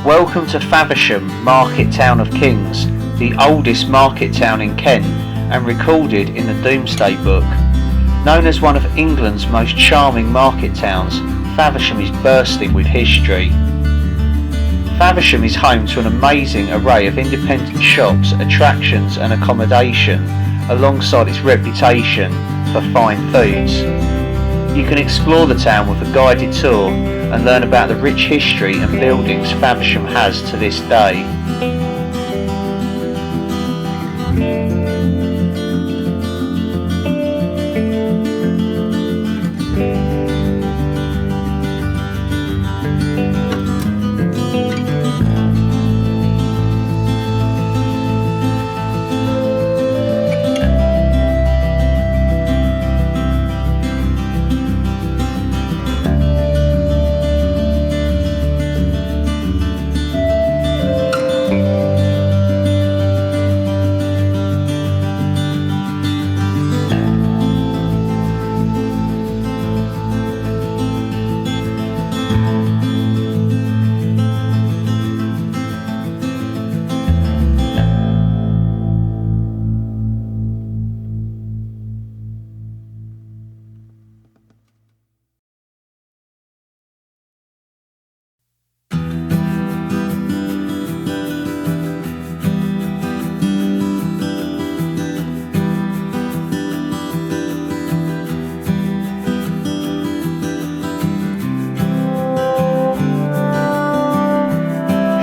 Welcome to Faversham, Market Town of Kings, the oldest market town in Kent and recorded in the Domesday Book. Known as one of England's most charming market towns, Faversham is bursting with history. Faversham is home to an amazing array of independent shops, attractions and accommodation, alongside its reputation for fine foods. You can explore the town with a guided tour and learn about the rich history and buildings Faversham has to this day.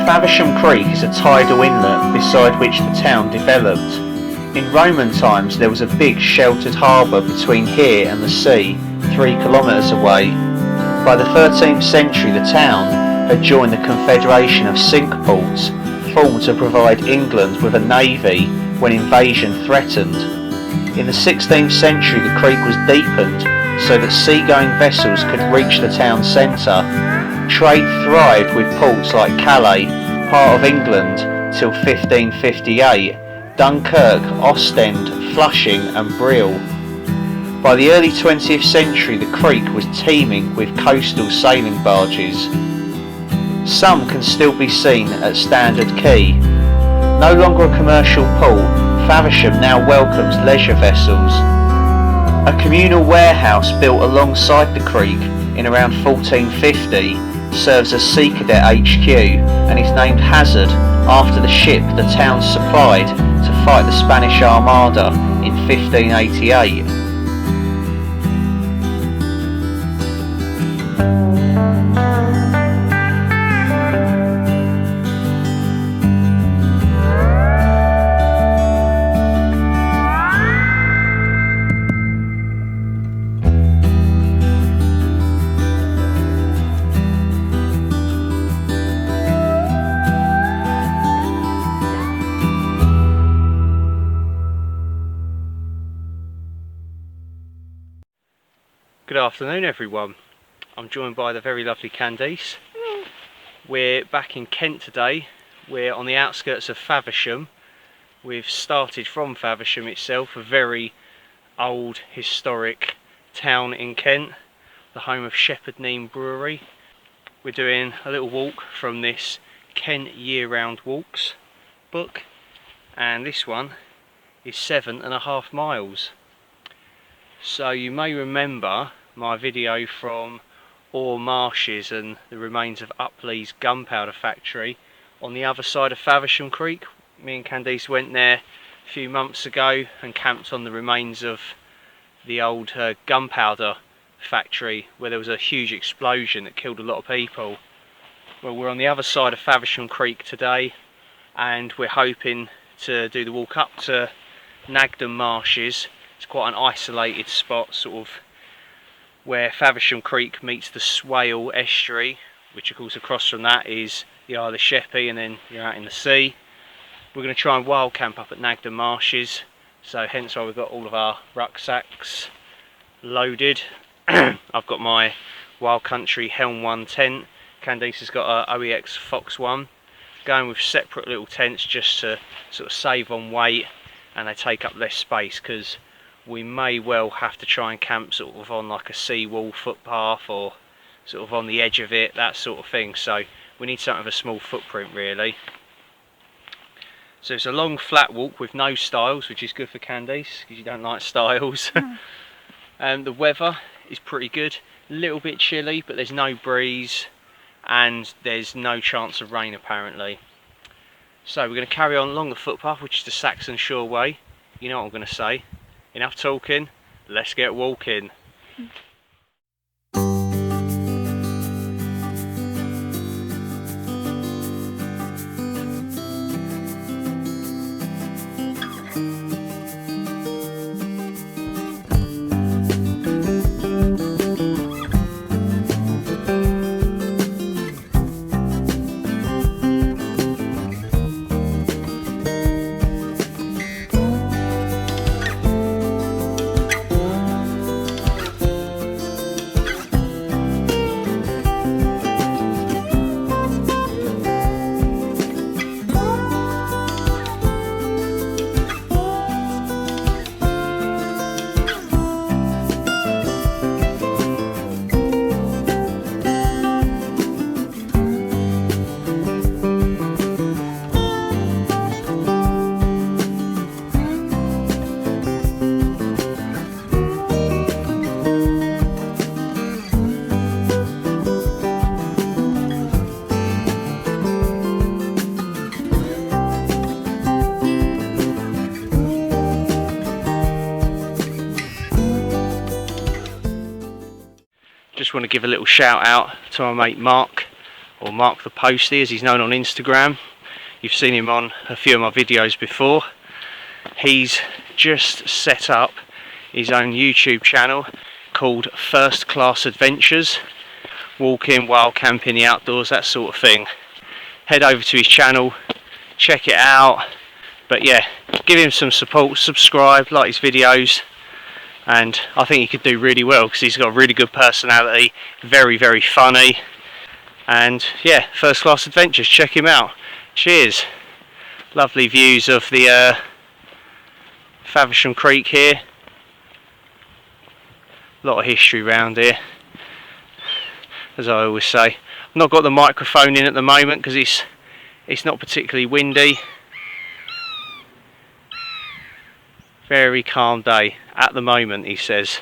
Faversham Creek is a tidal inlet beside which the town developed. In Roman times there was a big sheltered harbour between here and the sea, 3 kilometres away. By the 13th century the town had joined the Confederation of Cinque Ports, formed to provide England with a navy when invasion threatened. In the 16th century the creek was deepened so that sea-going vessels could reach the town centre. Trade thrived with ports like Calais, part of England, till 1558, Dunkirk, Ostend, Flushing and Brill. By the early 20th century the creek was teeming with coastal sailing barges. Some can still be seen at Standard Quay. No longer a commercial port, Faversham now welcomes leisure vessels. A communal warehouse built alongside the creek in around 1450 serves as Sea Cadet HQ and is named Hazard after the ship the town supplied to fight the Spanish Armada in 1588. Good afternoon everyone, I'm joined by the very lovely Candice. We're back in Kent today, we're on the outskirts of Faversham. We've started from Faversham itself, a very old historic town in Kent, the home of Sheppey Brewery. We're doing a little walk from this Kent Year-Round Walks book, and this one is 7.5 miles. So you may remember my video from Nagden Marshes and the remains of Upley's gunpowder factory on the other side of Faversham Creek. Me and Candice went there a few months ago and camped on the remains of the old gunpowder factory where there was a huge explosion that killed a lot of people. Well, we're on the other side of Faversham Creek today and we're hoping to do the walk up to Nagden Marshes. It's quite an isolated spot, sort of where Faversham Creek meets the Swale Estuary, which of course across from that is the Isle of Sheppey, and then you're out in the sea. We're going to try and wild camp up at Nagden Marshes, so hence why we've got all of our rucksacks loaded. I've got my Wild Country Helm 1 tent, Candice has got a OEX Fox 1, going with separate little tents just to sort of save on weight, and they take up less space because we may well have to try and camp sort of on like a seawall footpath or sort of on the edge of it, that sort of thing. So we need something of a small footprint really. So it's a long flat walk with no stiles, which is good for Candice because you don't like stiles. The weather is pretty good, a little bit chilly, but there's no breeze and there's no chance of rain apparently. So we're going to carry on along the footpath, which is the Saxon Shore Way. You know what I'm going to say. Enough talking, let's get walking. Just want to give a little shout out to my mate Mark, or Mark the Postie as he's known on Instagram. You've seen him on a few of my videos before. He's just set up his own YouTube channel called First Class Adventures. Walking, wild camping, the outdoors, that sort of thing. Head over to his channel, check it out. But yeah, give him some support, subscribe, like his videos. And I think he could do really well because he's got a really good personality, very funny, and yeah, First Class Adventures, check him out. Cheers. Lovely views of the Faversham Creek here. A lot of history around here, as I always say. I've not got the microphone in at the moment because it's not particularly windy. Very calm day at the moment, he says.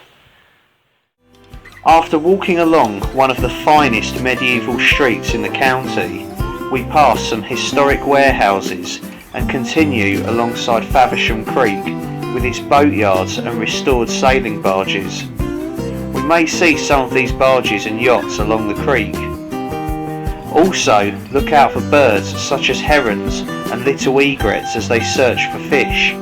After walking along one of the finest medieval streets in the county, we pass some historic warehouses and continue alongside Faversham Creek with its boatyards and restored sailing barges. We may see some of these barges and yachts along the creek. Also, look out for birds such as herons and little egrets as they search for fish.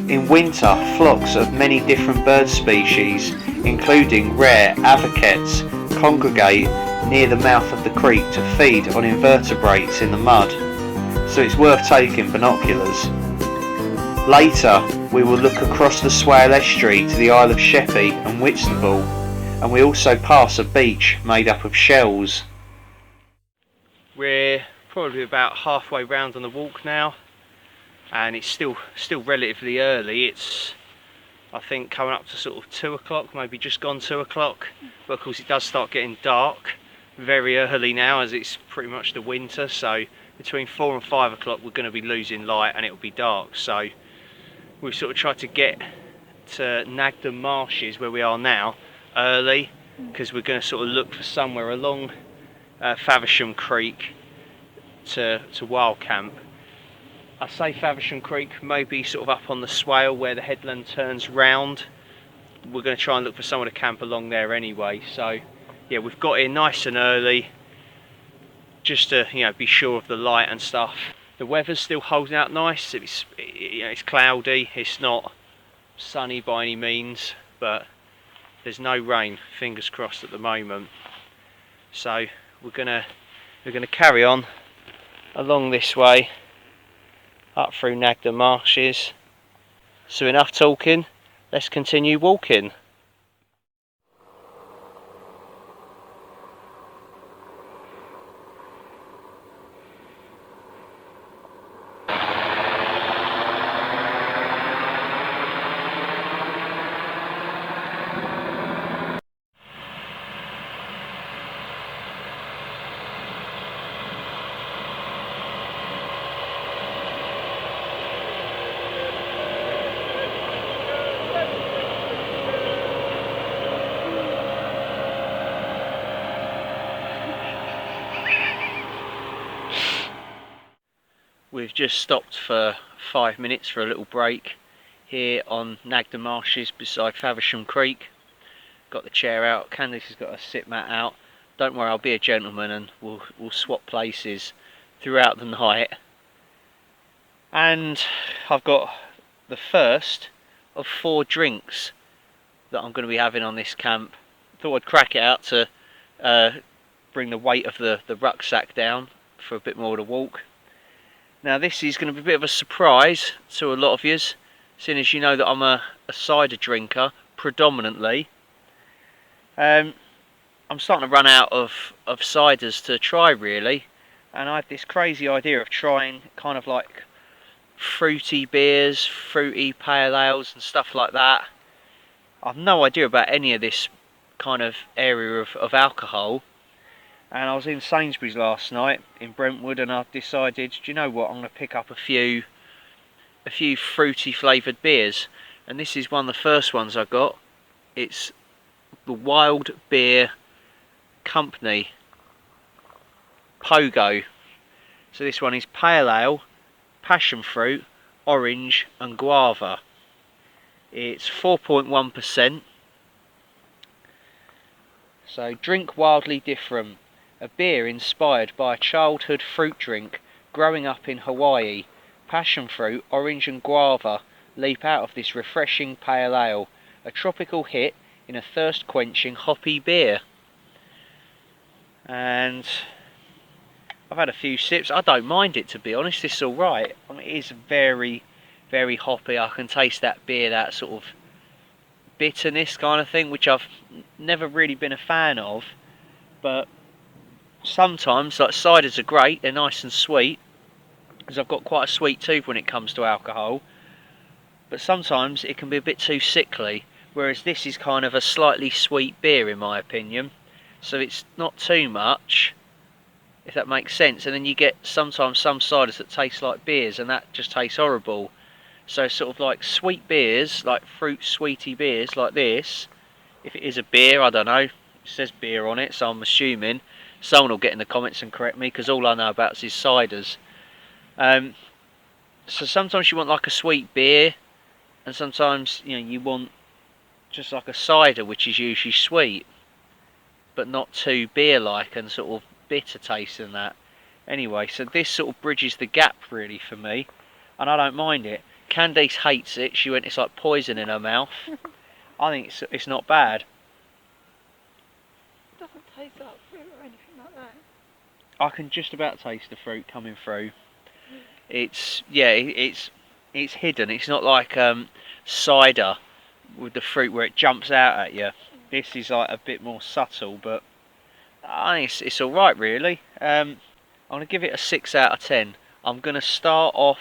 In winter, flocks of many different bird species, including rare avocates, congregate near the mouth of the creek to feed on invertebrates in the mud, so it's worth taking binoculars. Later, we will look across the Swale Estuary to the Isle of Sheppey and Whitstable, and we also pass a beach made up of shells. We're probably about halfway round on the walk now. And it's still relatively early. It's, I think, coming up to sort of 2 o'clock, maybe just gone 2 o'clock. But of course it does start getting dark very early now, as it's pretty much the winter. So between 4 and 5 o'clock we're going to be losing light and it'll be dark. So we've sort of tried to get to Nagden Marshes, where we are now, early, because we're going to sort of look for somewhere along Faversham Creek to wild camp. I say Faversham Creek, maybe sort of up on the swale where the headland turns round. We're going to try and look for somewhere to camp along there anyway. So yeah, we've got here nice and early, just to, you know, be sure of the light and stuff. The weather's still holding out nice. It's cloudy, it's not sunny by any means, but there's no rain, fingers crossed, at the moment. So we're gonna carry on along this way up through Nagden Marshes. So enough talking, let's continue walking. just stopped for 5 minutes for a little break here on Nagden Marshes beside Faversham Creek. Got the chair out, Candice has got a sit mat out. Don't worry, I'll be a gentleman and we'll swap places throughout the night. And I've got the first of 4 drinks that I'm going to be having on this camp. Thought I'd crack it out to bring the weight of the rucksack down for a bit more of the walk. Now this is going to be a bit of a surprise to a lot of yous, seeing as you know that I'm a cider drinker predominantly. I'm starting to run out of ciders to try really, and I had this crazy idea of trying kind of like fruity beers, fruity pale ales and stuff like that. I've no idea about any of this kind of area of alcohol, and I was in Sainsbury's last night in Brentwood and I decided, do you know what, I'm going to pick up a few fruity flavoured beers, and this is one of the first ones I got. It's the Wild Beer Company Pogo. So this one is pale ale, passion fruit, orange and guava. It's 4.1%. So drink wildly different. A beer inspired by a childhood fruit drink growing up in Hawaii. Passion fruit, orange and guava leap out of this refreshing pale ale. A tropical hit in a thirst quenching hoppy beer. And I've had a few sips. I don't mind it, to be honest. It's alright. I mean, it is very, very hoppy. I can taste that beer, that sort of bitterness kind of thing, which I've never really been a fan of. But sometimes, like, ciders are great. They're nice and sweet, because I've got quite a sweet tooth when it comes to alcohol. But sometimes it can be a bit too sickly, whereas this is kind of a slightly sweet beer in my opinion. So it's not too much, if that makes sense. And then you get sometimes some ciders that taste like beers, and that just tastes horrible. So sort of like sweet beers, like fruit sweety beers like this, if it is a beer, I don't know, it says beer on it, so I'm assuming someone will get in the comments and correct me, because all I know about is ciders. So sometimes you want like a sweet beer, and sometimes, you know, you want just like a cider, which is usually sweet but not too beer like and sort of bitter taste in that. Anyway, so this sort of bridges the gap really for me, and I don't mind it. Candice hates it. She went, it's like poison in her mouth. I think it's not bad. It doesn't taste like fruit or anything like that. I can just about taste the fruit coming through. It's, yeah, it's hidden. It's not like cider with the fruit where it jumps out at you. This is like a bit more subtle, but I think it's alright really. I'm going to give it a 6 out of 10. I'm going to start off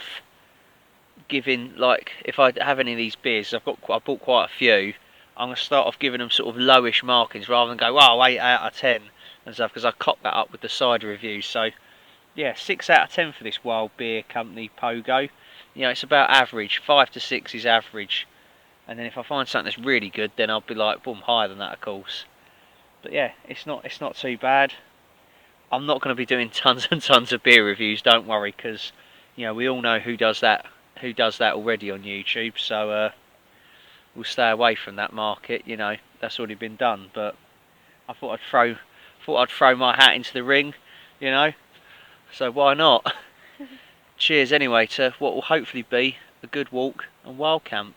giving, like, if I have any of these beers, I bought quite a few, I'm going to start off giving them sort of lowish markings rather than go, oh, 8 out of 10 and stuff, because I cocked that up with the cider reviews. So yeah, 6 out of 10 for this Wild Beer Company Pogo. You know, it's about average. 5 to 6 is average. And then if I find something that's really good, then I'll be like, boom, higher than that, of course. But yeah, it's not too bad. I'm not going to be doing tons and tons of beer reviews, don't worry, because, you know, we all know who does that already on YouTube. So we'll stay away from that market. You know, that's already been done. But I thought I'd throw my hat into the ring, you know. So why not? Cheers anyway to what will hopefully be a good walk and wild camp.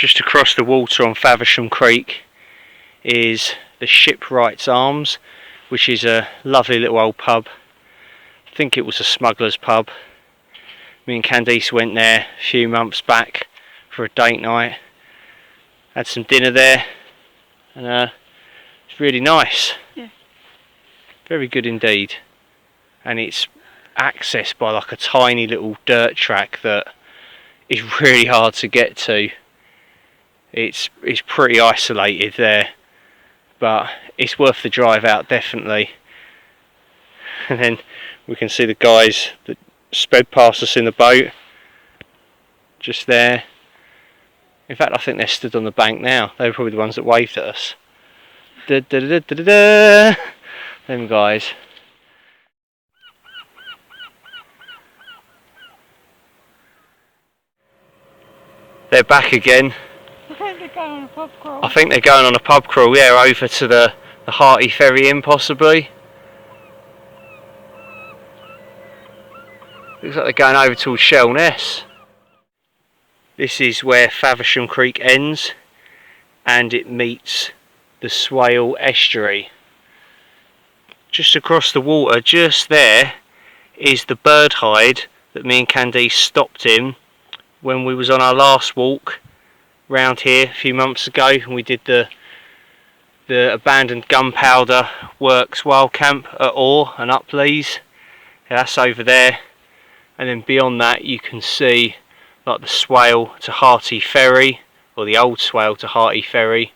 Just across the water on Faversham Creek is the Shipwrights Arms, which is a lovely little old pub. I think it was a smuggler's pub. Me and Candice went there a few months back for a date night. Had some dinner there, and it's really nice. Yeah. Very good indeed. And it's accessed by like a tiny little dirt track that is really hard to get to. It's pretty isolated there, but it's worth the drive out definitely. And then we can see the guys that sped past us in the boat just there. In fact, I think they're stood on the bank now. They were probably the ones that waved at us. Da, da, da, da, da, da. Them guys. They're back again. I think they're going on a pub crawl. I think they're going on a pub crawl, yeah, over to the Hearty Ferry Inn possibly. Looks like they're going over towards Sheppey. This is where Faversham Creek ends and it meets the Swale Estuary. Just across the water, just there, is the bird hide that me and Candice stopped in when we was on our last walk round here a few months ago, and we did the abandoned gunpowder works wild camp at Orr and Upleys. Yeah, that's over there, and then beyond that you can see like the Swale to Hearty Ferry, or the old Swale to Hearty Ferry.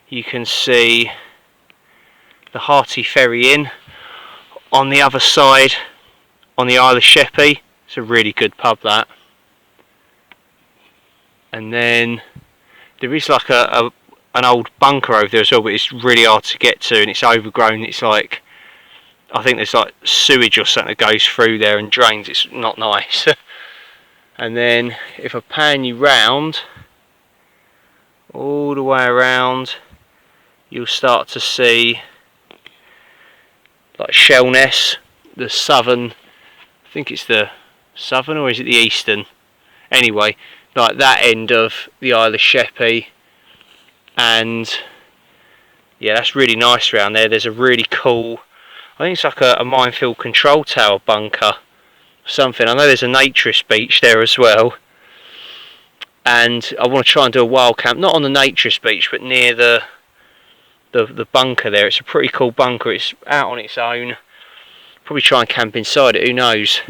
You can see the Hearty Ferry Inn on the other side on the Isle of Sheppey. It's a really good pub, that. And then there is like an old bunker over there as well, but it's really hard to get to and it's overgrown. It's like, I think there's like sewage or something that goes through there and drains. It's not nice. And then if I pan you round, all the way around, you'll start to see like Sheppey, the southern, I think it's the southern, or is it the eastern? Anyway, like that end of the Isle of Sheppey, and yeah, that's really nice around there. There's a really cool, I think it's like a minefield control tower bunker or something. I know there's a naturist beach there as well, and I want to try and do a wild camp, not on the naturist beach but near the bunker there. It's a pretty cool bunker, it's out on its own. Probably try and camp inside it, who knows.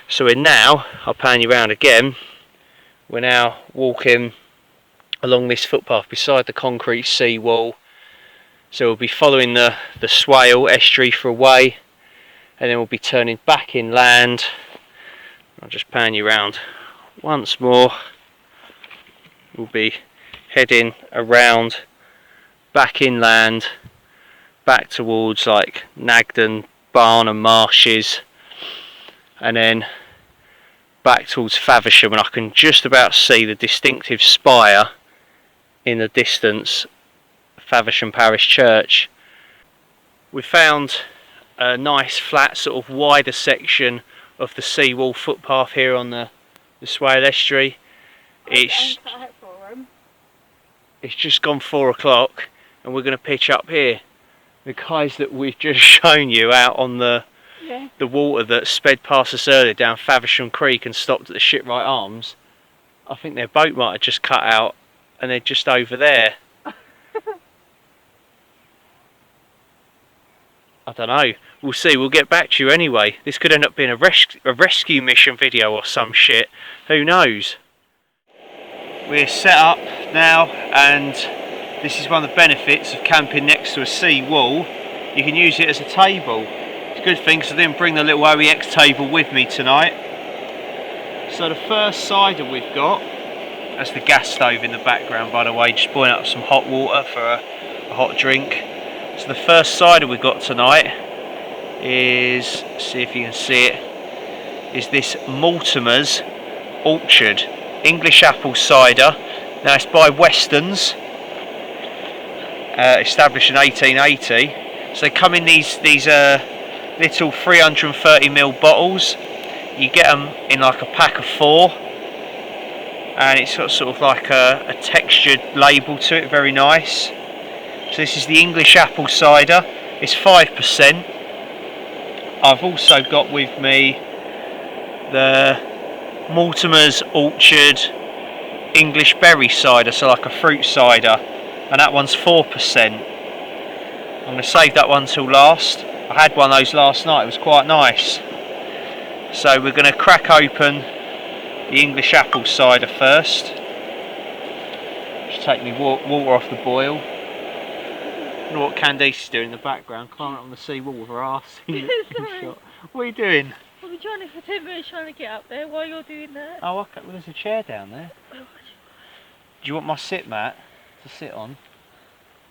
So we're now, I'll pan you round again, we're now walking along this footpath beside the concrete seawall. So we'll be following the Swale Estuary for a way, and then we'll be turning back inland. I'll just pan you round once more. We'll be heading around back inland, back towards like Nagden Marshes, and then back towards Faversham, and I can just about see the distinctive spire in the distance, Faversham Parish Church. We found a nice flat sort of wider section of the seawall footpath here on the Swale Estuary. It's just gone 4 o'clock and we're going to pitch up here. The guys that we've just shown you out on the water that sped past us earlier down Faversham Creek and stopped at the Shipwright Arms, I think their boat might have just cut out and they're just over there. I don't know, we'll see, we'll get back to you anyway. This could end up being a rescue mission video or some shit, who knows. We're set up now, and this is one of the benefits of camping next to a sea wall. You can use it as a table. It's a good thing because I didn't bring the little OEX table with me tonight. So the first cider we've got, that's the gas stove in the background by the way, just boiling up some hot water for a hot drink. So the first cider we've got tonight is, see if you can see it, is this Mortimer's Orchard English apple cider. Now it's by Weston's, established in 1880. So they come in these little 330ml bottles. You get them in like a pack of 4, and it's got sort of like a textured label to it, very nice. So this is the English apple cider. It's 5%. I've also got with me the Mortimer's Orchard English berry cider, so like a fruit cider, and that one's 4%. I'm going to save that one till last. I had one of those last night, it was quite nice. So we're going to crack open the English apple cider first. Just take me water off the boil. I don't know what Candice is doing in the background, climbing up on the seawall with her arse in the shot. What are you doing? I've been trying for 10 minutes trying to get up there while you're doing that. Oh, okay. Well, there's a chair down there. Do you want my sit mat to sit on?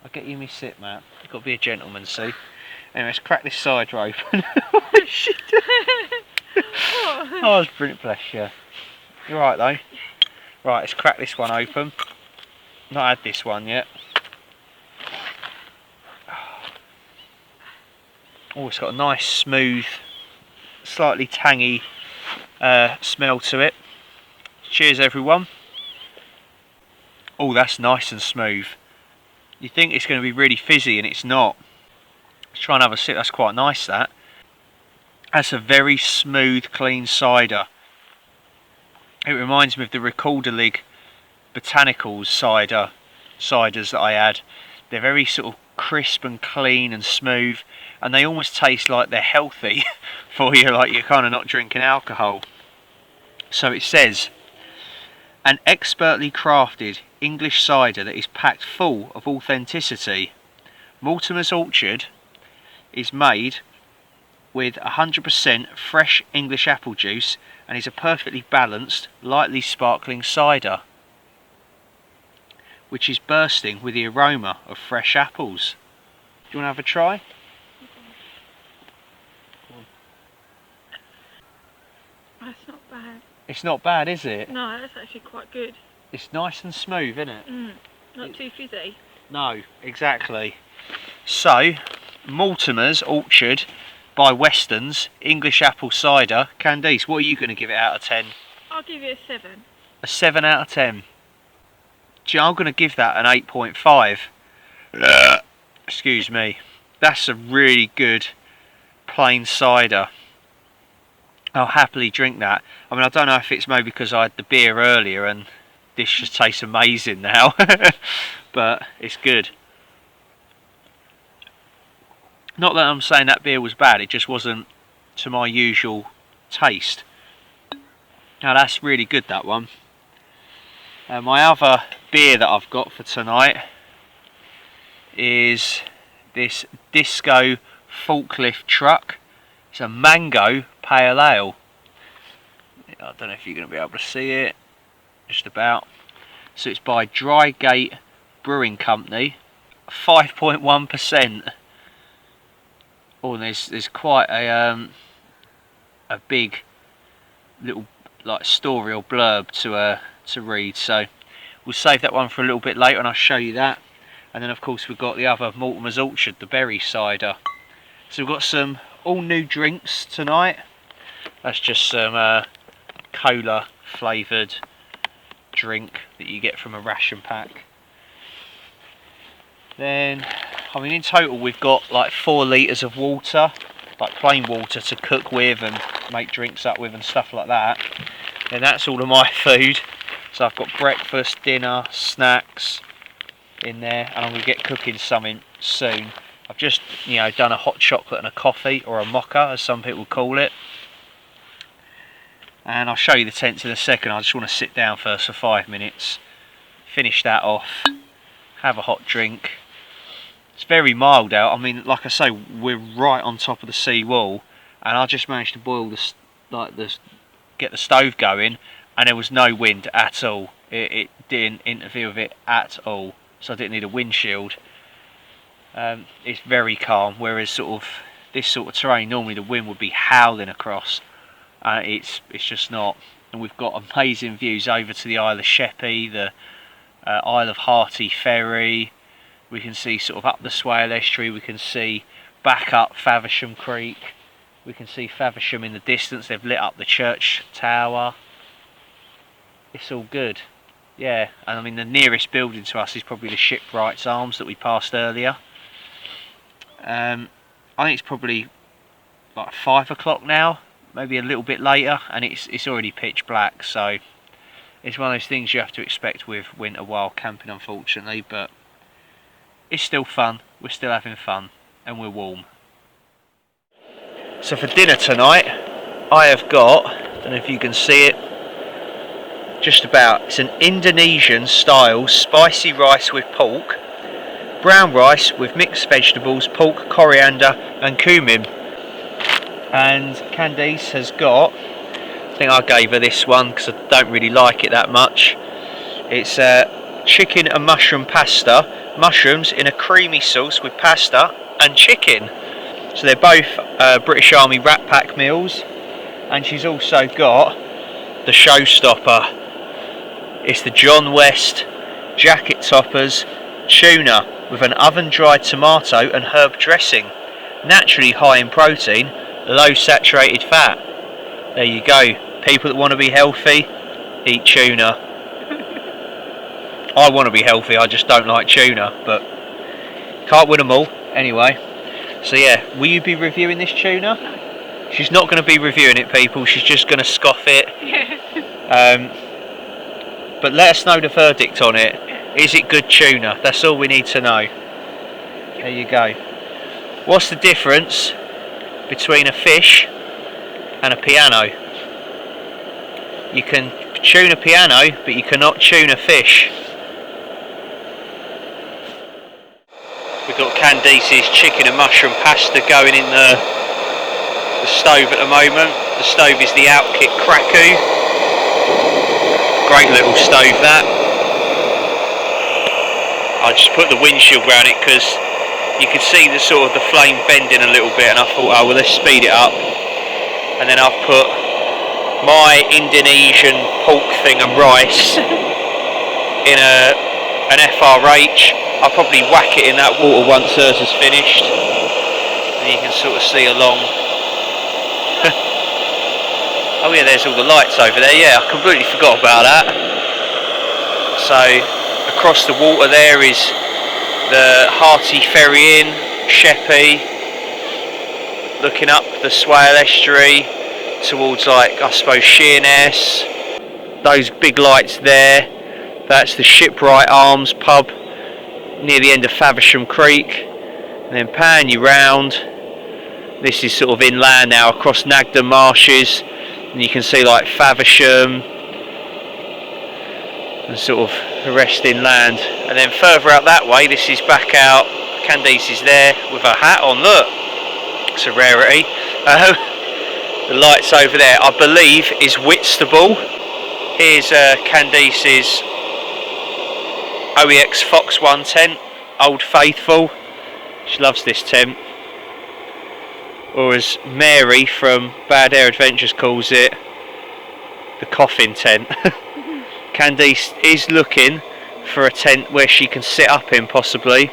I'll get you my sit mat. You've got to be a gentleman, see? Anyway, let's crack this cider open. What is she doing? Oh, it's brilliant, bless you. You're right though. Right, let's crack this one open. Not had this one yet. Oh, it's got a nice, smooth, slightly tangy smell to it. Cheers, everyone. Oh, that's nice and smooth. You think it's going to be really fizzy, and it's not. Let's try and have a sip. That's quite nice, that. That's a very smooth, clean cider. It reminds me of the Recorderlig Botanicals ciders that I had. They're very sort of crisp and clean and smooth, and they almost taste like they're healthy for you, like you're kind of not drinking alcohol. So it says, an expertly crafted English cider that is packed full of authenticity. Mortimer's Orchard is made with 100% fresh English apple juice and is a perfectly balanced, lightly sparkling cider, which is bursting with the aroma of fresh apples. Do you want to have a try? That's not bad. It's not bad, is it? No, that's actually quite good. It's nice and smooth, isn't it? Not too fizzy. No, exactly. So, Mortimer's Orchard by Weston's English apple cider. Candice, what are you going to give it out of 10? I'll give it a 7. A 7 out of 10. Gee, I'm going to give that an 8.5. Excuse me. That's a really good plain cider. I'll happily drink that. I mean, I don't know if it's maybe because I had the beer earlier and this just tastes amazing now. But it's good. Not that I'm saying that beer was bad, it just wasn't to my usual taste. Now that's really good, that one. My other beer that I've got for tonight is this Disco Forklift Truck. It's a mango pale ale. I don't know if you're going to be able to see it, just about. So it's by Drygate Brewing Company, 5.1%. Oh, and there's quite a big little like story or blurb to read. So we'll save that one for a little bit later, and I'll show you that. And then of course we've got the other Mortimer's Orchard, the berry cider. So we've got some all new drinks tonight. That's just some cola flavoured drink that you get from a ration pack. Then, I mean, in total we've got like 4 litres of water, like plain water to cook with and make drinks up with and stuff like that. Then that's all of my food. So I've got breakfast, dinner, snacks in there, and I'm going to get cooking something soon. I've just, done a hot chocolate and a coffee, or a mocha as some people call it. And I'll show you the tents in a second. I just want to sit down first for 5 minutes, finish that off, have a hot drink. It's very mild out. I mean, like I say, we're right on top of the sea wall, and I just managed to boil get the stove going, and there was no wind at all. It didn't interfere with it at all, so I didn't need a windshield. It's very calm, whereas this sort of terrain, normally the wind would be howling across. It's just not. And we've got amazing views over to the Isle of Sheppey, the Isle of Hearty ferry. We can see sort of up the Swale Estuary. We can see back up Faversham Creek. We can see Faversham in the distance. They've lit up the church tower. It's all good. Yeah, and I mean the nearest building to us is probably the Shipwrights Arms that we passed earlier. I think it's probably like 5 o'clock now, maybe a little bit later, and it's already pitch black, so it's one of those things you have to expect with winter wild camping, unfortunately, but it's still fun, we're still having fun, and we're warm. So for dinner tonight, I have got, I don't know if you can see it, it's an Indonesian style spicy rice with pork, brown rice with mixed vegetables, pork, coriander and cumin. And Candice has got, I think I gave her this one because I don't really like it that much. It's chicken and mushroom pasta, mushrooms in a creamy sauce with pasta and chicken. So they're both British Army Rat Pack meals. And she's also got the showstopper. It's the John West Jacket Toppers tuna with an oven-dried tomato and herb dressing. Naturally high in protein, low saturated fat. There you go. People that want to be healthy, eat tuna. I want to be healthy, I just don't like tuna, but can't win them all. Anyway, so yeah, will you be reviewing this tuna? She's not going to be reviewing it, people. She's just going to scoff it. But let us know the verdict on it. Is it good tuna? That's all we need to know. There you go. What's the difference between a fish and a piano? You can tune a piano, but you cannot tune a fish. We've got Candice's chicken and mushroom pasta going in the stove at the moment. The stove is the Outkit Kraku. Great little stove that. I just put the windshield around it because you could see the sort of the flame bending a little bit, and I thought, oh well, let's speed it up. And then I've put my Indonesian pork thing and rice in an FRH. I'll probably whack it in that water once hers is finished, and you can sort of see along. Oh yeah, there's all the lights over there. Yeah, I completely forgot about that. So across the water there is the Hearty Ferry Inn, Sheppey, looking up the Swale Estuary towards, like, I suppose, Sheerness. Those big lights there, that's the Shipwright Arms pub near the end of Faversham Creek. And then pan you round, this is sort of inland now across Nagden Marshes, and you can see like Faversham and sort of the rest inland. And then further out that way, this is back out, Candice is there with her hat on, look, it's a rarity. The lights over there, I believe, is Whitstable. Here's Candice's OEX Fox 1 tent, Old Faithful. She loves this tent. Or as Mary from Bad Air Adventures calls it, the coffin tent. Candice is looking for a tent where she can sit up in, possibly.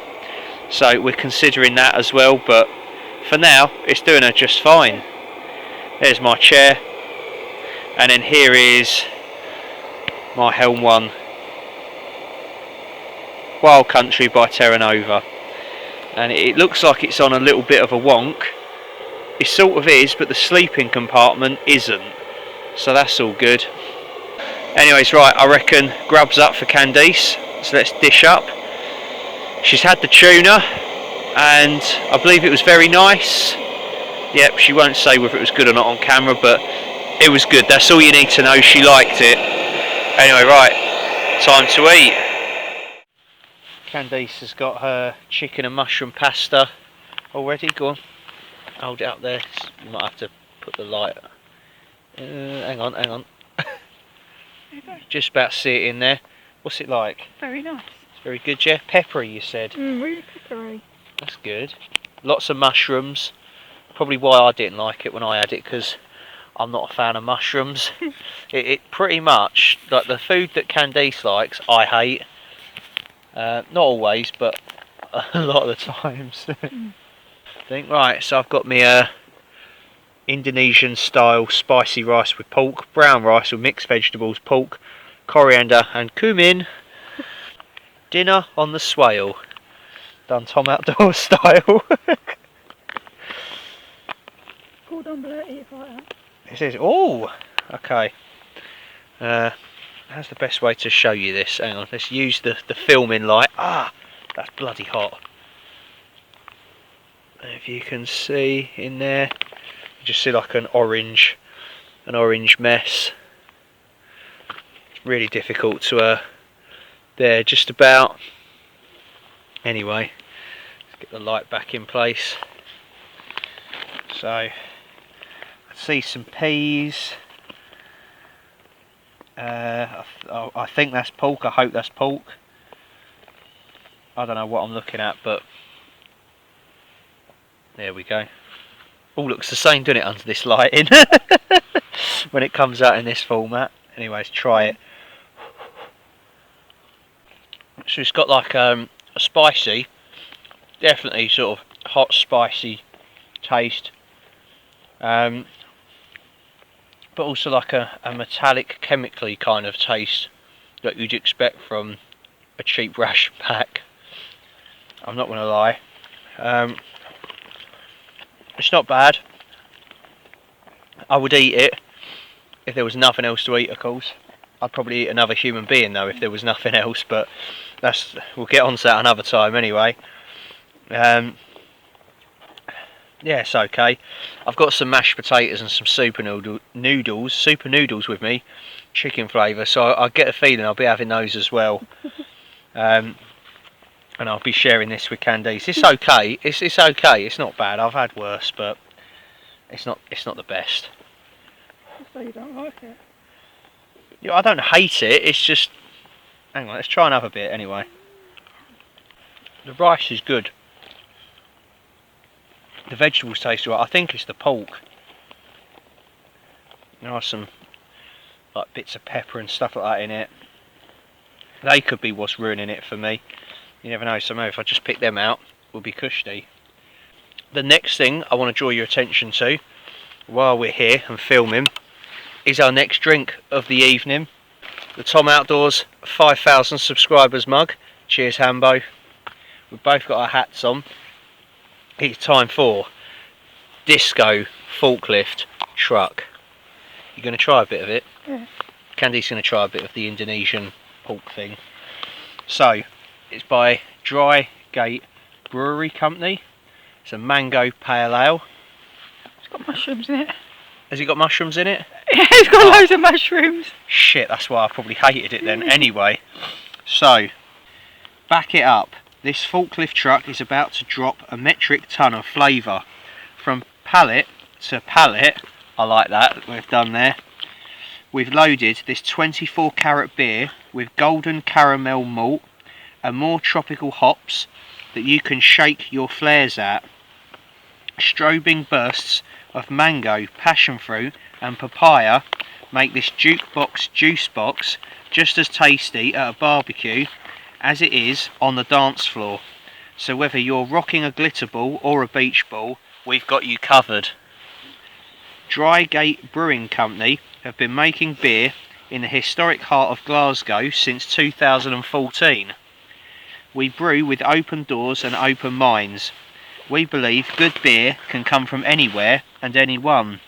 So we're considering that as well, but for now it's doing her just fine. There's my chair, and then here is my Helm 1 Wild Country by Terra Nova, and it looks like it's on a little bit of a wonk. It sort of is, but the sleeping compartment isn't, so that's all good. Anyways, right, I reckon grub's up for Candice, so let's dish up. She's had the tuna, and I believe it was very nice. Yep, she won't say whether it was good or not on camera, but it was good. That's all you need to know. She liked it. Anyway, right, time to eat. Candice has got her chicken and mushroom pasta already. Go on, hold it up there. You might have to put the light. Hang on. Just about see it in there. What's it like? Very nice. It's very good, yeah. Peppery, you said. Really peppery. That's good. Lots of mushrooms. Probably why I didn't like it when I had it, because I'm not a fan of mushrooms. it pretty much, like the food that Candice likes, I hate. Not always, but a lot of the times. Right, so I've got my Indonesian style spicy rice with pork, brown rice with mixed vegetables, pork, coriander and cumin. Dinner on the Swale. Done Tom Outdoors style. Cordon bleu, eat fire. It says, oh, okay. How's the best way to show you this? Hang on, let's use the filming light. Ah, that's bloody hot. If you can see in there, you just see like an orange mess. It's really difficult to there, just about. Anyway, let's get the light back in place. So, I see some peas. I think that's pork. I hope that's pork. I don't know what I'm looking at, but there we go. All looks the same, doesn't it, under this lighting? When it comes out in this format. Anyways, try it. So it's got like a spicy, definitely sort of hot, spicy taste. But also like a metallic, chemically kind of taste that you'd expect from a cheap ration pack. I'm not going to lie. It's not bad. I would eat it if there was nothing else to eat, of course. I'd probably eat another human being though if there was nothing else, but we'll get on to that another time anyway. Yeah, it's okay. I've got some mashed potatoes and some super noodles with me, chicken flavour, so I get a feeling I'll be having those as well. And I'll be sharing this with Candice. It's okay. It's okay. It's not bad. I've had worse, but it's not the best. So you don't like it? Yeah, I don't hate it. It's just, hang on. Let's try another bit anyway. The rice is good. The vegetables taste right. I think it's the pork. There are some like bits of pepper and stuff like that in it. They could be what's ruining it for me. You never know. So maybe if I just pick them out, we'll be cushy. The next thing I want to draw your attention to, while we're here and filming, is our next drink of the evening. The Tom Outdoors 5,000 subscribers mug. Cheers, Hambo. We've both got our hats on. It's time for disco forklift truck. You're going to try a bit of it? Yeah. Candice's going to try a bit of the Indonesian pork thing. So, it's by Dry Gate Brewery Company. It's a mango pale ale. It's got mushrooms in it. Has it got mushrooms in it? Yeah, it's got loads of mushrooms. Shit, that's why I probably hated it then. Anyway, so, back it up. This forklift truck is about to drop a metric ton of flavour. From pallet to pallet, I like that we've done there. We've loaded this 24 carat beer with golden caramel malt and more tropical hops that you can shake your flares at. Strobing bursts of mango, passion fruit and papaya make this jukebox juice box just as tasty at a barbecue as it is on the dance floor. So whether you're rocking a glitter ball or a beach ball, we've got you covered. Dry Gate Brewing Company have been making beer in the historic heart of Glasgow since 2014. We brew with open doors and open minds. We believe good beer can come from anywhere and anyone.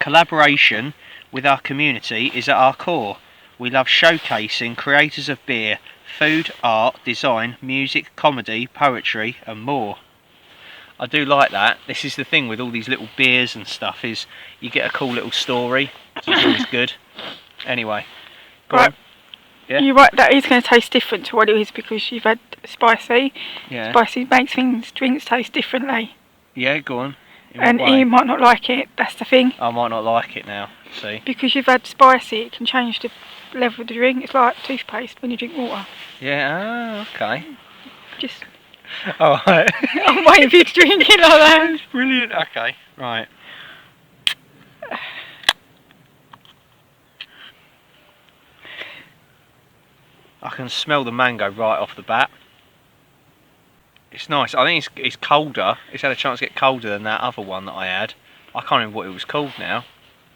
Collaboration with our community is at our core. We love showcasing creators of beer, food, art, design, music, comedy, poetry and more. I do like that. This is the thing with all these little beers and stuff, is you get a cool little story, so it's always good. Anyway, go on. Yeah? You're right, that is going to taste different to what it is because you've had spicy. Yeah. Spicy makes drinks taste differently. Yeah, go on. And you might not like it, that's the thing. I might not like it now, see. Because you've had spicy, it can change the level of the drink. It's like toothpaste when you drink water. Yeah, okay. Just... Alright. I'm waiting for you to drink it like that. Brilliant. Okay, right. I can smell the mango right off the bat. It's nice. I think it's colder. It's had a chance to get colder than that other one that I had. I can't remember what it was called now.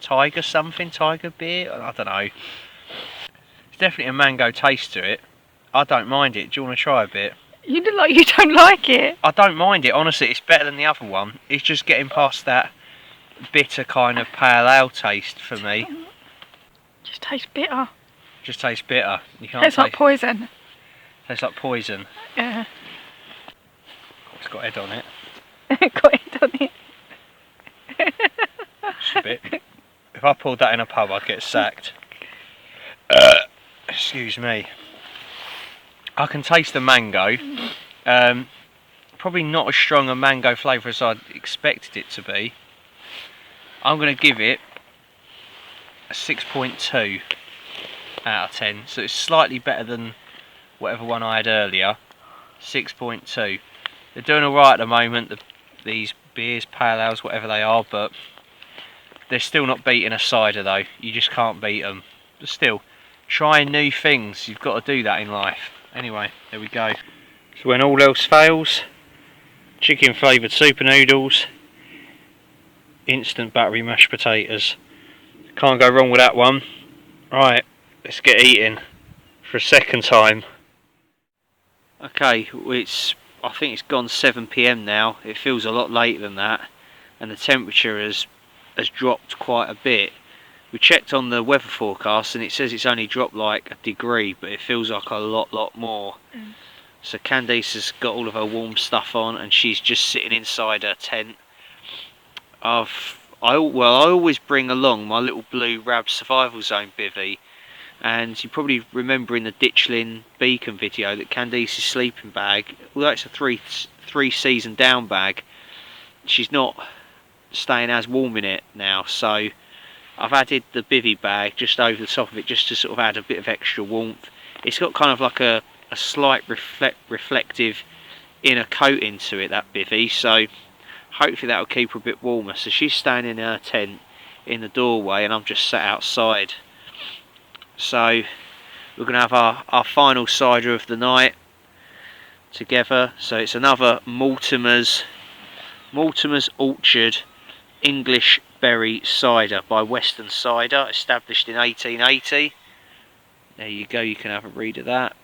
Tiger something? Tiger beer? I don't know. There's definitely a mango taste to it. I don't mind it. Do you want to try a bit? You look like you don't like it. I don't mind it, honestly. It's better than the other one. It's just getting past that bitter kind of pale ale taste for me. Just tastes bitter. Just tastes bitter. You can't Tastes like taste. poison. Tastes like poison. Yeah. It's got head on it. Got it on it. Just a bit. If I pulled that in a pub, I'd get sacked. Excuse me. I can taste the mango. Probably not as strong a mango flavour as I'd expected it to be. I'm going to give it a 6.2 out of 10. So it's slightly better than whatever one I had earlier. 6.2. They're doing alright at the moment, these beers, pale ales, whatever they are, but they're still not beating a cider though. You just can't beat them. But still, trying new things, you've got to do that in life. Anyway, there we go. So when all else fails, chicken flavoured super noodles, instant battery mashed potatoes. Can't go wrong with that one. Right, let's get eating for a second time. Okay, I think it's gone 7 PM now. It feels a lot later than that, and the temperature has dropped quite a bit. We checked on the weather forecast and it says it's only dropped like a degree, but it feels like a lot more. So Candice has got all of her warm stuff on and she's just sitting inside her tent. I always bring along my little blue Rab Survival Zone bivvy, and you probably remember in the Ditchling Beacon video that Candice's sleeping bag, although it's a three season down bag, she's not staying as warm in it now, so I've added the bivvy bag just over the top of it just to sort of add a bit of extra warmth. It's got kind of like a slight reflective inner coating to it, that bivvy, so hopefully that'll keep her a bit warmer. So she's staying in her tent in the doorway and I'm just sat outside. So we're going to have our final cider of the night together. So it's another Mortimer's Orchard English Berry Cider by Western Cider, established in 1880. There you go, you can have a read of that.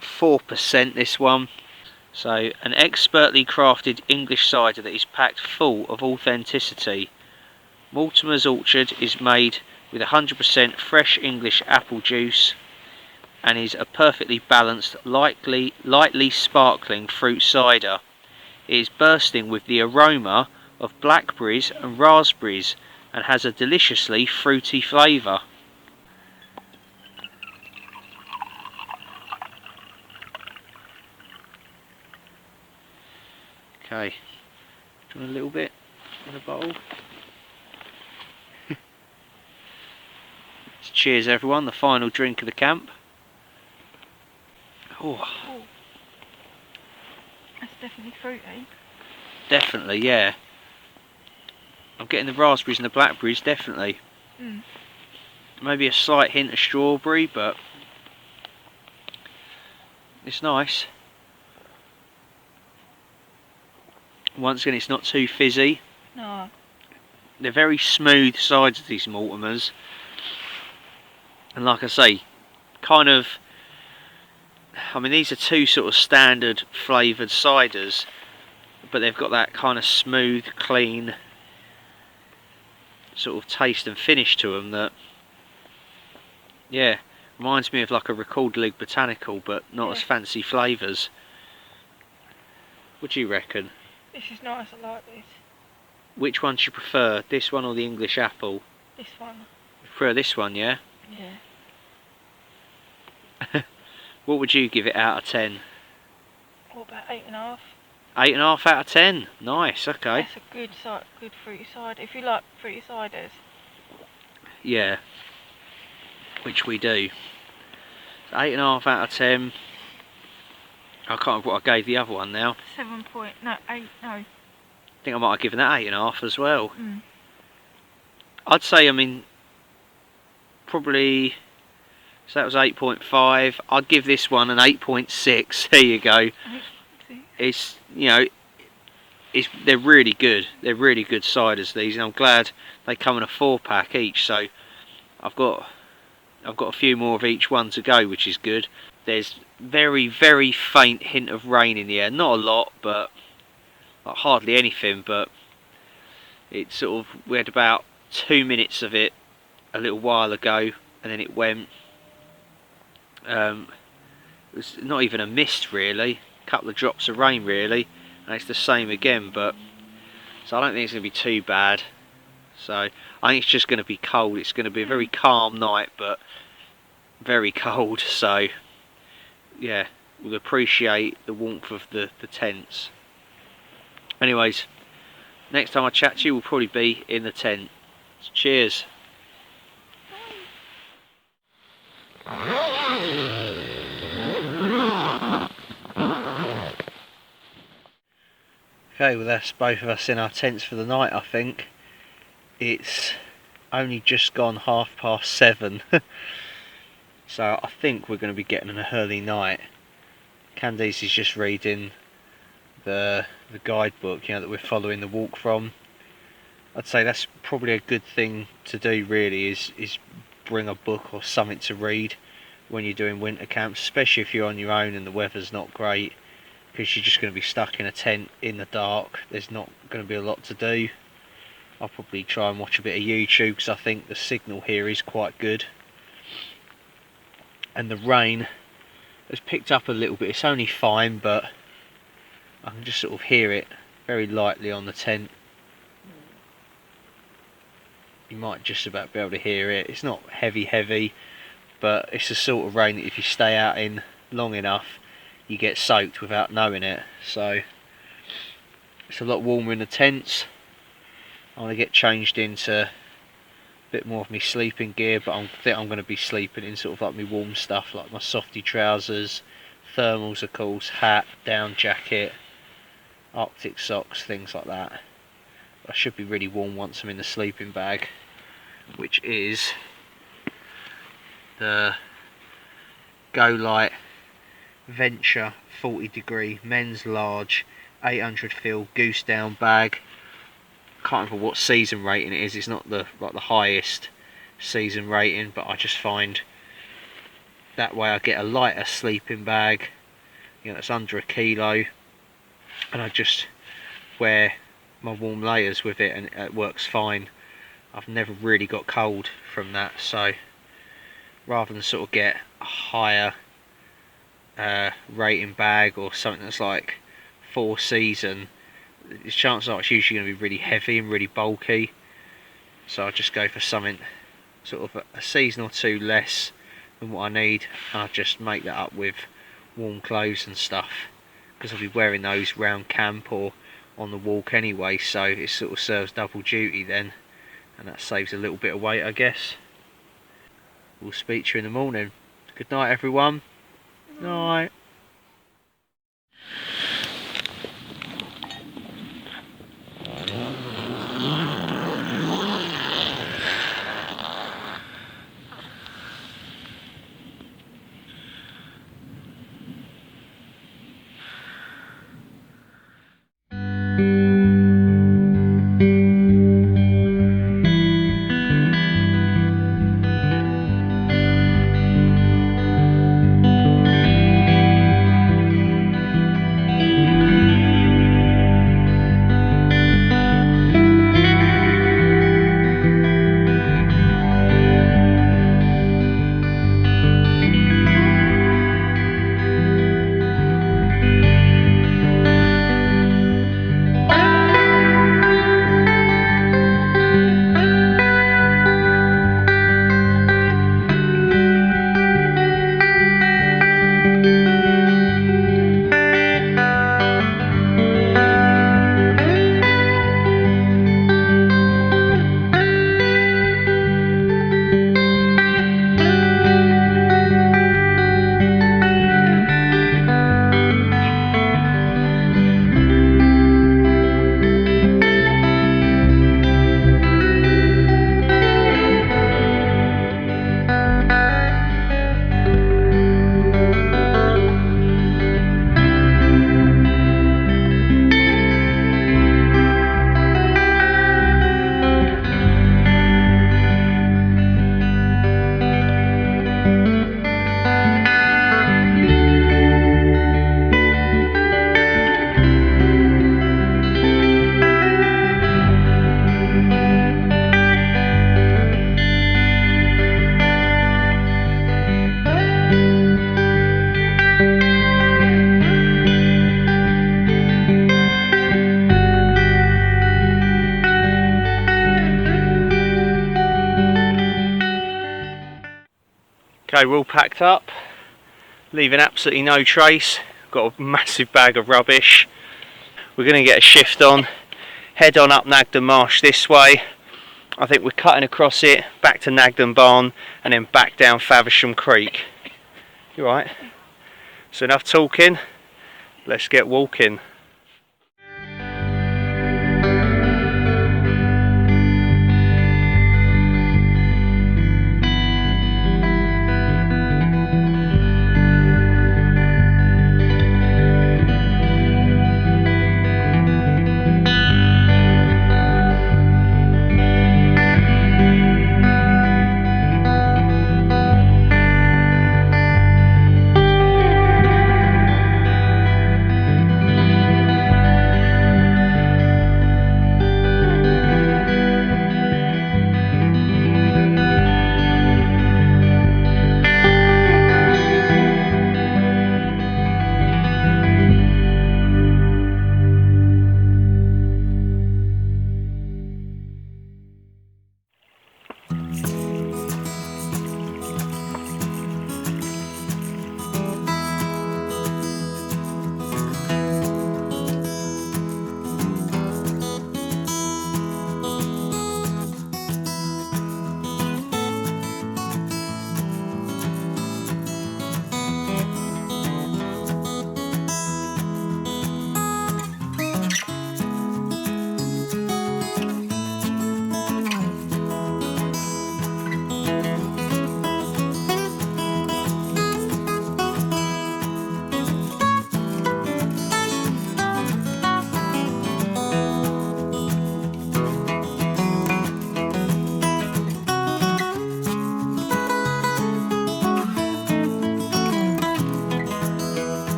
4% this one. So an expertly crafted English cider that is packed full of authenticity. Mortimer's Orchard is made with 100% fresh English apple juice and is a perfectly balanced, lightly sparkling fruit cider. It is bursting with the aroma of blackberries and raspberries and has a deliciously fruity flavour. Okay, do you want a little bit in a bowl? Cheers everyone, the final drink of the camp. Oh. That's definitely fruity. Definitely, yeah. I'm getting the raspberries and the blackberries, definitely. Maybe a slight hint of strawberry, but it's nice. Once again, it's not too fizzy. No. They're very smooth ciders, these Mortimers. And like I say, kind of, I mean, these are two sort of standard flavoured ciders, but they've got that kind of smooth, clean sort of taste and finish to them that, yeah, reminds me of like a Record League Botanical, but not as fancy flavours. What do you reckon? This is nice, I like this. Which one do you prefer, this one or the English apple? This one. You prefer this one, yeah? Yeah. What would you give it out of 10? What about 8.5? 8.5 out of 10. Nice, okay. That's a good fruity cider. If you like fruity ciders. Yeah. Which we do. 8.5 out of 10. I can't remember what I gave the other one now. 8, no. I think I might have given that 8.5 as well. I'd say, I mean, probably, so that was 8.5. I'd give this one an 8.6. There you go. It's, you know, they're really good. They're really good ciders, these, and I'm glad they come in a 4-pack each. So I've got I've got a few more of each one to go, which is good. There's very, very faint hint of rain in the air. Not a lot, but like hardly anything. But it's sort of, we had about 2 minutes of it a little while ago, and then it went. It was not even a mist really. A couple of drops of rain really, and it's the same again. But so I don't think it's going to be too bad. So I think it's just going to be cold. It's going to be a very calm night, but very cold. So yeah, we'll appreciate the warmth of the tents. Anyways, next time I chat to you will probably be in the tent. Cheers. Okay, well that's both of us in our tents for the night, I think. It's only just gone 7:30, so I think we're going to be getting an early night. Candice is just reading the guidebook, you know, that we're following the walk from. I'd say that's probably a good thing to do really, is bring a book or something to read when you're doing winter camps, especially if you're on your own and the weather's not great, because you're just going to be stuck in a tent in the dark. There's not going to be a lot to do. I'll probably try and watch a bit of YouTube because I think the signal here is quite good. And the rain has picked up a little bit. It's only fine, but I can just sort of hear it very lightly on the tent. You might just about be able to hear it. It's not heavy, but it's the sort of rain that if you stay out in long enough, you get soaked without knowing it. So it's a lot warmer in the tents. I want to get changed into a bit more of my sleeping gear, but I think I'm going to be sleeping in sort of like my warm stuff, like my softy trousers, thermals of course, hat, down jacket, Arctic socks, things like that. I should be really warm once I'm in the sleeping bag, which is the Go Light Venture 40 degree men's large 800 fill goose down bag. Can't remember what season rating it is. It's not the highest season rating, but I just find that way I get a lighter sleeping bag, you know, it's under 1 kilo, and I just wear my warm layers with it and it works fine. I've never really got cold from that, so rather than sort of get a higher rating bag or something that's like 4 season, the chances are it's usually going to be really heavy and really bulky, so I just go for something sort of a season or two less than what I need, and I just make that up with warm clothes and stuff, because I'll be wearing those round camp or on the walk anyway, so it sort of serves double duty then, and that saves a little bit of weight, I guess. We'll speak to you in the morning. Good night everyone. Night. Okay, we're all packed up, leaving absolutely no trace. Got a massive bag of rubbish. We're going to get a shift on, head on up Nagden Marsh this way. I think we're cutting across it, back to Nagden Barn, and then back down Faversham Creek. You right? So enough talking, let's get walking.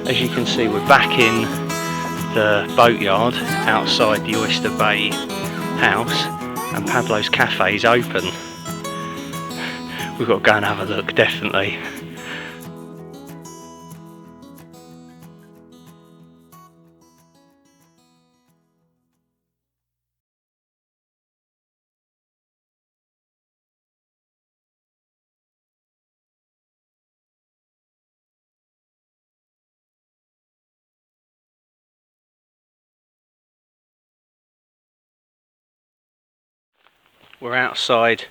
As you can see, we're back in the boatyard outside the Oyster Bay house, and Pablo's Cafe is open. We've got to go and have a look, definitely. We're outside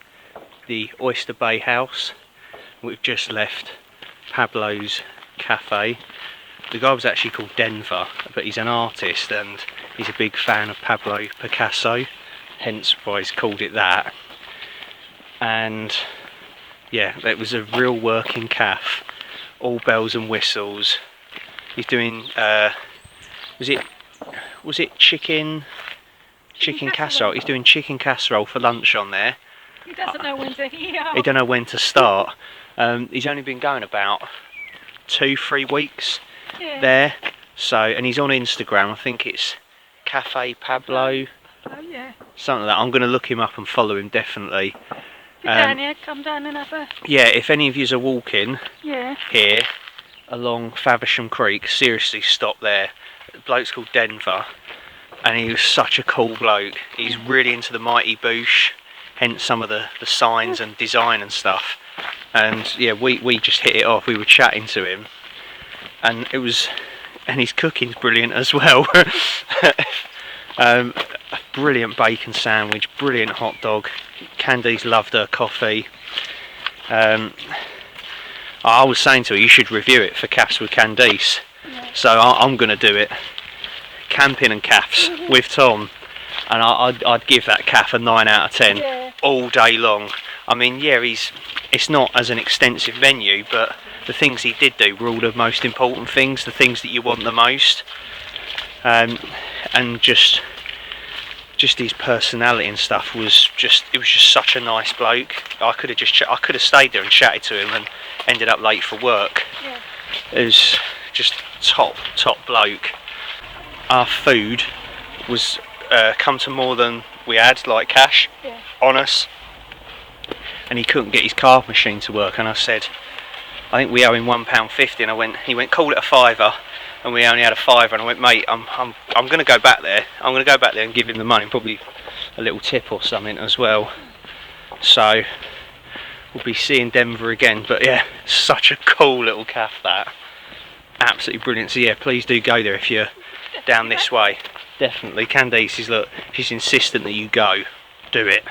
the Oyster Bay house. We've just left Pablo's Cafe. The guy was actually called Denver, but he's an artist and he's a big fan of Pablo Picasso, hence why he's called it that. And yeah, it was a real working cafe, all bells and whistles. He's doing was it chicken casserole? He's doing chicken casserole for lunch on there. He doesn't know when to hear. He don't know when to start. He's only been going about 2-3 weeks there. So, and he's on Instagram. I think it's Cafe Pablo. Oh yeah. Something like that. I'm going to look him up and follow him definitely. Down here, come down and have a. Yeah, if any of yous are walking Yeah. here along Faversham Creek, seriously stop there. The bloke's called Denver, and he was such a cool bloke. He's really into the mighty boosh, hence some of the signs and design and stuff. And yeah, we just hit it off. We were chatting to him, and his cooking's brilliant as well. A brilliant bacon sandwich, brilliant hot dog. Candice loved her coffee. I was saying to her, you should review it for calves with Candice. Yeah. So I'm going to do it. Camping and calves with Tom. And I'd give that calf a 9 out of 10 Yeah. all day long. I mean, yeah, it's not as an extensive menu, but the things he did do were all the most important things, the things that you want the most. And just his personality and stuff was just such a nice bloke. I could have stayed there and chatted to him and ended up late for work. Yeah. It was just top bloke. Our food was come to more than we had, like cash, Yeah. on us, and he couldn't get his card machine to work, and I said, I think we owe him £1.50, and he went, call it a fiver, and we only had a fiver, and I went, mate, I'm going to go back there. I'm going to go back there and give him the money, probably a little tip or something as well. So we'll be seeing Denver again. But yeah, such a cool little calf, that. Absolutely brilliant. So yeah, please do go there if you're down this way. Definitely. Candice, look, she's insistent that you go. Do it.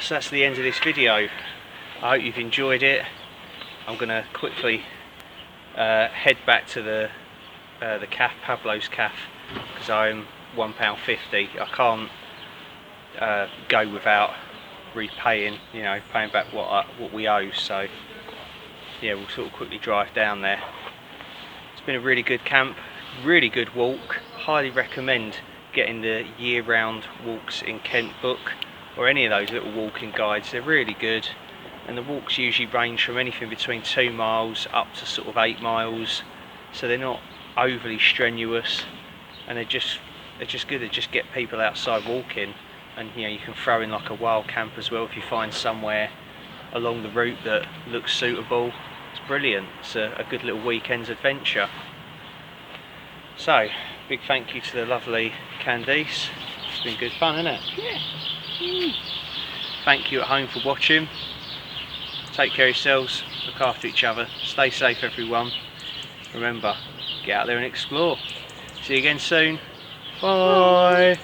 So that's the end of this video. I hope you've enjoyed it. I'm going to quickly head back to the calf, Pablo's calf, because I'm £1.50. I can't go without repaying, paying back what we owe. So yeah, we'll sort of quickly drive down there. It's been a really good camp, really good walk. Highly recommend getting the year-round walks in Kent book, or any of those little walking guides. They're really good, and the walks usually range from anything between 2 miles up to sort of 8 miles, so they're not overly strenuous, and they're just good. They just get people outside walking, and you can throw in like a wild camp as well if you find somewhere along the route that looks suitable. It's brilliant. It's a good little weekend's adventure. So big thank you to the lovely Candice. It's been good fun, hasn't it? Yeah. Thank you at home for watching. Take care of yourselves, look after each other, stay safe everyone. Remember, get out there and explore. See you again soon. Bye.